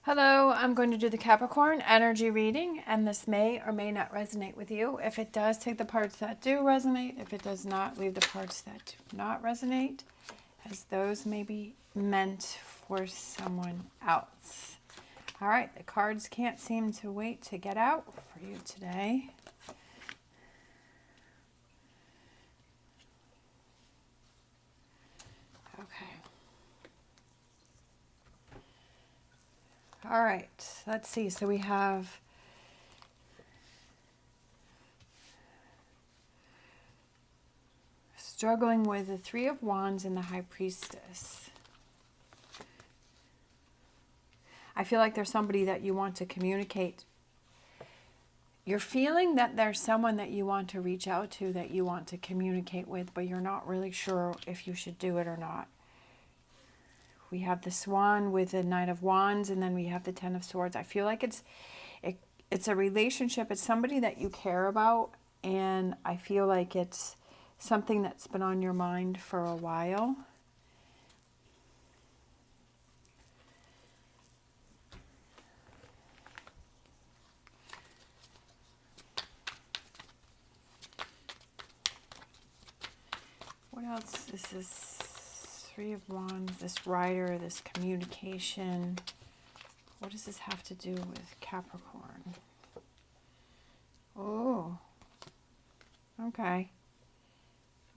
Hello, I'm going to do the Capricorn energy reading, and this may or may not resonate with you. If it does, take the parts that do resonate. If it does not, leave the parts that do not resonate, as those may be meant for someone else. All right, the cards can't seem to wait to get out for you today. Okay. All right, let's see. So we have struggling with the Three of Wands and the High Priestess. I feel like there's somebody that you want to communicate. You're feeling that there's someone that you want to reach out to, that you want to communicate with, but you're not really sure if you should do it or not. We have the Swan with the Knight of Wands, and then we have the Ten of Swords. I feel like it's a relationship. It's somebody that you care about, and I feel like it's something that's been on your mind for a while. What else is this? Three of Wands, this rider, this communication. What does this have to do with Capricorn? Oh, okay.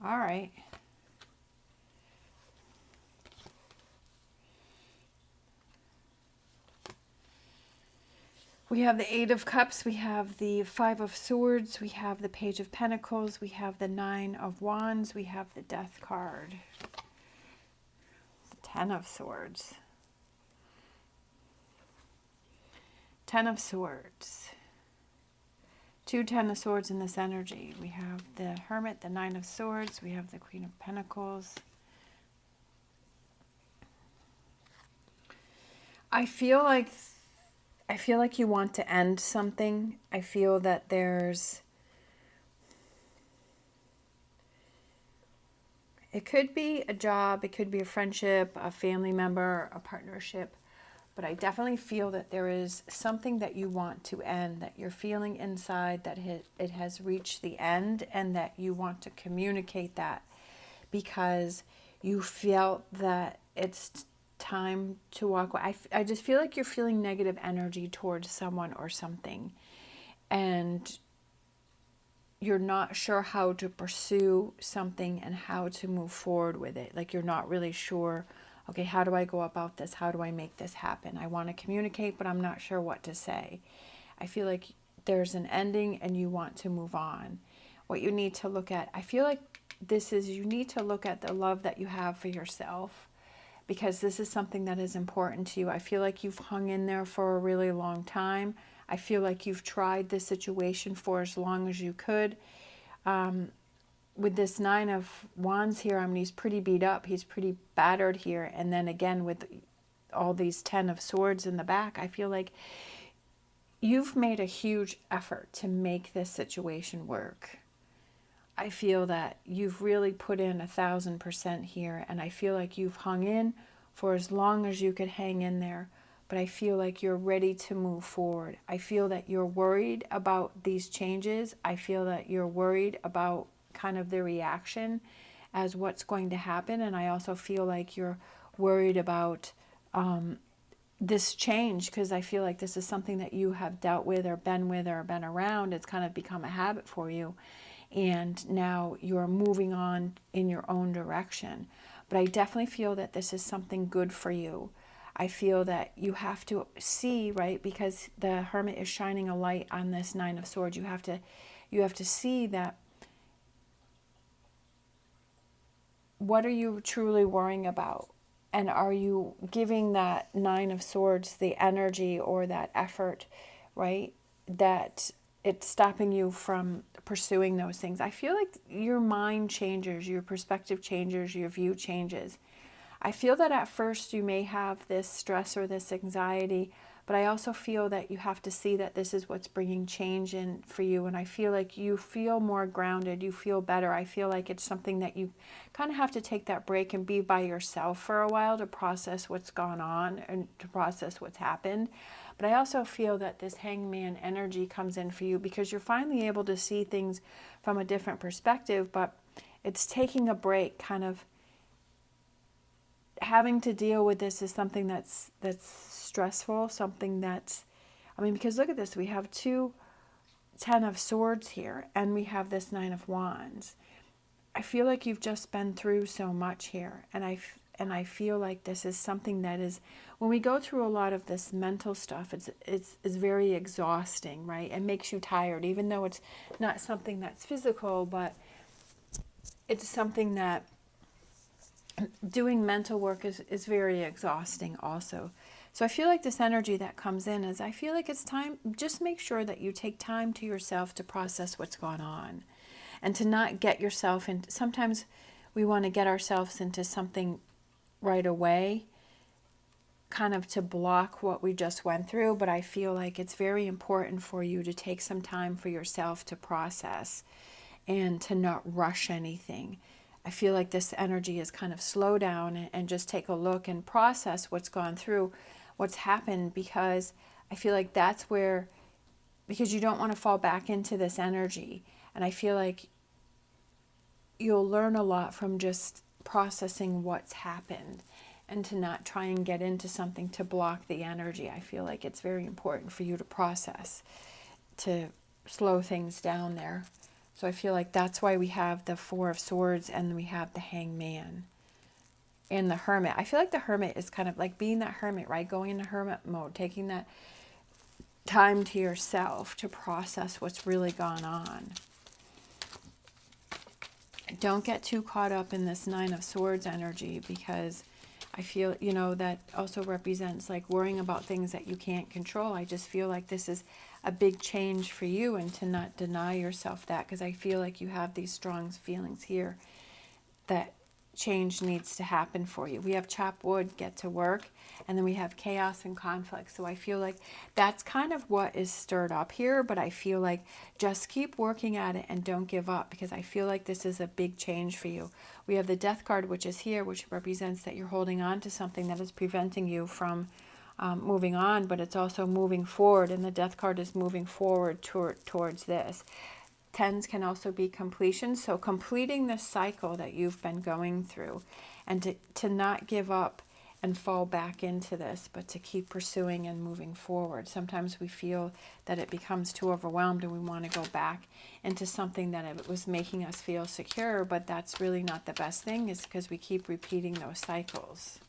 All right. We have the Eight of Cups, we have the Five of Swords, we have the Page of Pentacles, we have the Nine of Wands, we have the Death card. The Ten of Swords. Ten of Swords. Two Ten of Swords in this energy. We have the Hermit, the Nine of Swords, we have the Queen of Pentacles. I feel like you want to end something. I feel that it could be a job, it could be a friendship, a family member, a partnership, but I definitely feel that there is something that you want to end, that you're feeling inside that it has reached the end, and that you want to communicate that because you felt that it's time to walk away. I just feel like you're feeling negative energy towards someone or something, and you're not sure how to pursue something and how to move forward with it. Like you're not really sure, okay, how do I go about this? How do I make this happen? I want to communicate, but I'm not sure what to say. I feel like there's an ending and you want to move on. What you need to look at, I feel like you need to look at the love that you have for yourself, because this is something that is important to you. I feel like you've hung in there for a really long time. I feel like you've tried this situation for as long as you could. With this Nine of Wands here, I mean, he's pretty beat up. He's pretty battered here. And then again, with all these Ten of Swords in the back, I feel like you've made a huge effort to make this situation work. I feel that you've really put in 1,000% here, and I feel like you've hung in for as long as you could hang in there, but I feel like you're ready to move forward. I feel that you're worried about these changes. I feel that you're worried about kind of the reaction as what's going to happen, and I also feel like you're worried about this change, because I feel like this is something that you have dealt with or been around. It's kind of become a habit for you. And now you're moving on in your own direction. But I definitely feel that this is something good for you. I feel that you have to see, right, because the Hermit is shining a light on this Nine of Swords. You have to see that, what are you truly worrying about? And are you giving that Nine of Swords the energy or that effort, right, that it's stopping you from pursuing those things? I feel like your mind changes, your perspective changes, your view changes. I feel that at first you may have this stress or this anxiety, but I also feel that you have to see that this is what's bringing change in for you. And I feel like you feel more grounded, you feel better. I feel like it's something that you kind of have to take that break and be by yourself for a while to process what's gone on and to process what's happened. But I also feel that this hangman energy comes in for you because you're finally able to see things from a different perspective, but it's taking a break, kind of having to deal with this is something that's stressful, something that's, I mean, because look at this, we have 10 of Swords here, and we have this 9 of Wands. I feel like you've just been through so much here, and I feel like this is something that is, when we go through a lot of this mental stuff, it's very exhausting, right? It makes you tired, even though it's not something that's physical, but it's something that doing mental work is very exhausting also. So I feel like this energy that comes in is, I feel like it's time, just make sure that you take time to yourself to process what's going on and to not get yourself into, sometimes we want to get ourselves into something right away, kind of to block what we just went through. But I feel like it's very important for you to take some time for yourself to process and to not rush anything. I feel like this energy is kind of slow down and just take a look and process what's gone through, what's happened, because I feel like that's where, because you don't want to fall back into this energy. And I feel like you'll learn a lot from just processing what's happened and to not try and get into something to block the energy. I feel like it's very important for you to process, to slow things down there. So I feel like that's why we have the 4 of Swords and we have the Hangman and the Hermit. I feel like the Hermit is kind of like being that hermit, right? Going into hermit mode, taking that time to yourself to process what's really gone on. Don't get too caught up in this 9 of Swords energy, because I feel, you know, that also represents like worrying about things that you can't control. I just feel like this is a big change for you, and to not deny yourself that, because I feel like you have these strong feelings here that change needs to happen for you. We have chop wood, get to work, and then we have chaos and conflict. So I feel like that's kind of what is stirred up here, but I feel like just keep working at it and don't give up, because I feel like this is a big change for you. We have the Death card, which is here, which represents that you're holding on to something that is preventing you from moving on, but it's also moving forward, and the Death card is moving forward towards this. 10s can also be completion, so completing the cycle that you've been going through, and to not give up and fall back into this, but to keep pursuing and moving forward. Sometimes we feel that it becomes too overwhelmed and we want to go back into something that it was making us feel secure, but that's really not the best thing, is because we keep repeating those cycles.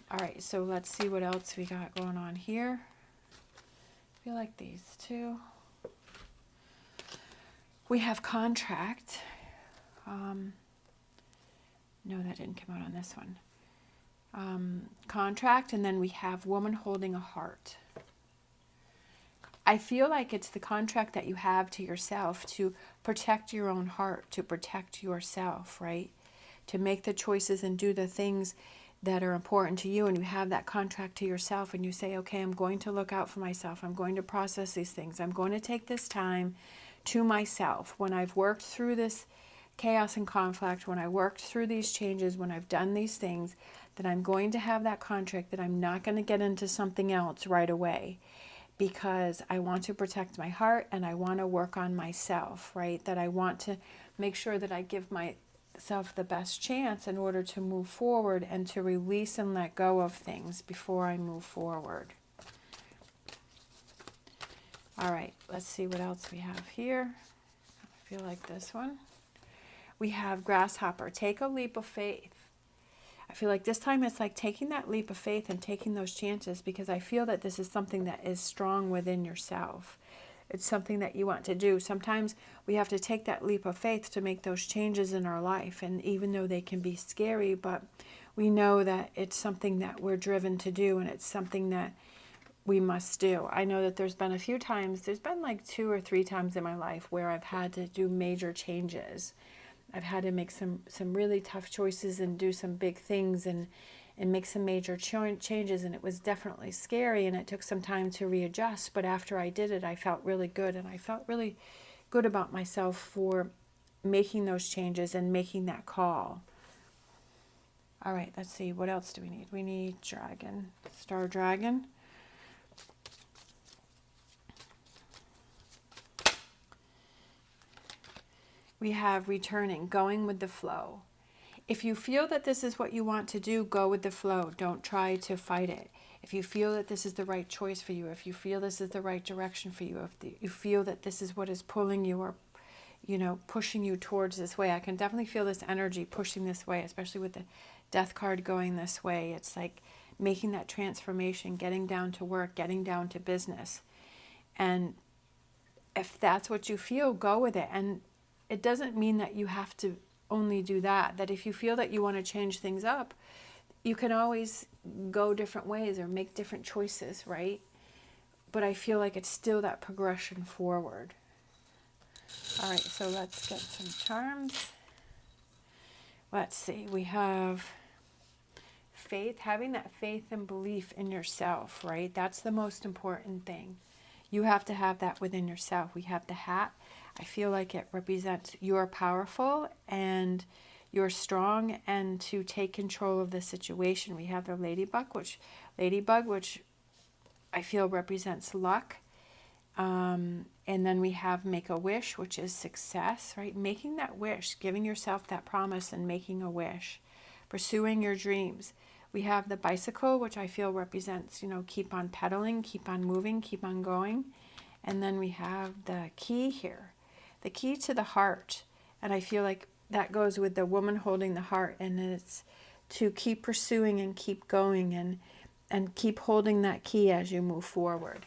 All right, so let's see what else we got going on here. I feel like these two. We have contract. No, that didn't come out on this one. Contract, and then we have woman holding a heart. I feel like it's the contract that you have to yourself to protect your own heart, to protect yourself, right? To make the choices and do the things that are important to you, and you have that contract to yourself, and you say, okay, I'm going to look out for myself. I'm going to process these things. I'm going to take this time to myself. When I've worked through this chaos and conflict, when I worked through these changes, when I've done these things, that I'm going to have that contract, that I'm not going to get into something else right away, because I want to protect my heart and I want to work on myself, right? That I want to make sure that I give myself the best chance in order to move forward and to release and let go of things before I move forward. All right, let's see what else we have here. I feel like this one. We have grasshopper. Take a leap of faith. I feel like this time it's like taking that leap of faith and taking those chances, because I feel that this is something that is strong within yourself. It's something that you want to do. Sometimes we have to take that leap of faith to make those changes in our life. And even though they can be scary, but we know that it's something that we're driven to do, and it's something that we must do. I know that there's been a few times, there's been like 2 or 3 times in my life where I've had to do major changes. I've had to make some really tough choices and do some big things and make some major changes, and it was definitely scary, and it took some time to readjust. But after I did it, I felt really good, and I felt really good about myself for making those changes and making that call. All right, let's see, what else do we need? We need dragon, star dragon. We have returning, going with the flow. If you feel that this is what you want to do, go with the flow. Don't try to fight it. If you feel that this is the right choice for you, if you feel this is the right direction for you, if you feel that this is what is pulling you or, you know, pushing you towards this way, I can definitely feel this energy pushing this way, especially with the death card going this way. It's like making that transformation, getting down to work, getting down to business. And if that's what you feel, go with it. And it doesn't mean that you have to only do that. That if you feel that you want to change things up, you can always go different ways or make different choices, right? But I feel like it's still that progression forward. All right, so let's get some charms. Let's see, we have faith, having that faith and belief in yourself, right? That's the most important thing. You have to have that within yourself. We have the hat. I feel like it represents you're powerful and you're strong and to take control of the situation. We have the ladybug, which I feel represents luck. And then we have make a wish, which is success, right? Making that wish, giving yourself that promise and making a wish, pursuing your dreams. We have the bicycle, which I feel represents, you know, keep on pedaling, keep on moving, keep on going. And then we have the key here, the key to the heart. And I feel like that goes with the woman holding the heart, and it's to keep pursuing and keep going and keep holding that key as you move forward.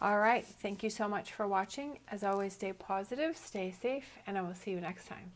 All right, thank you so much for watching. As always, stay positive, stay safe, and I will see you next time.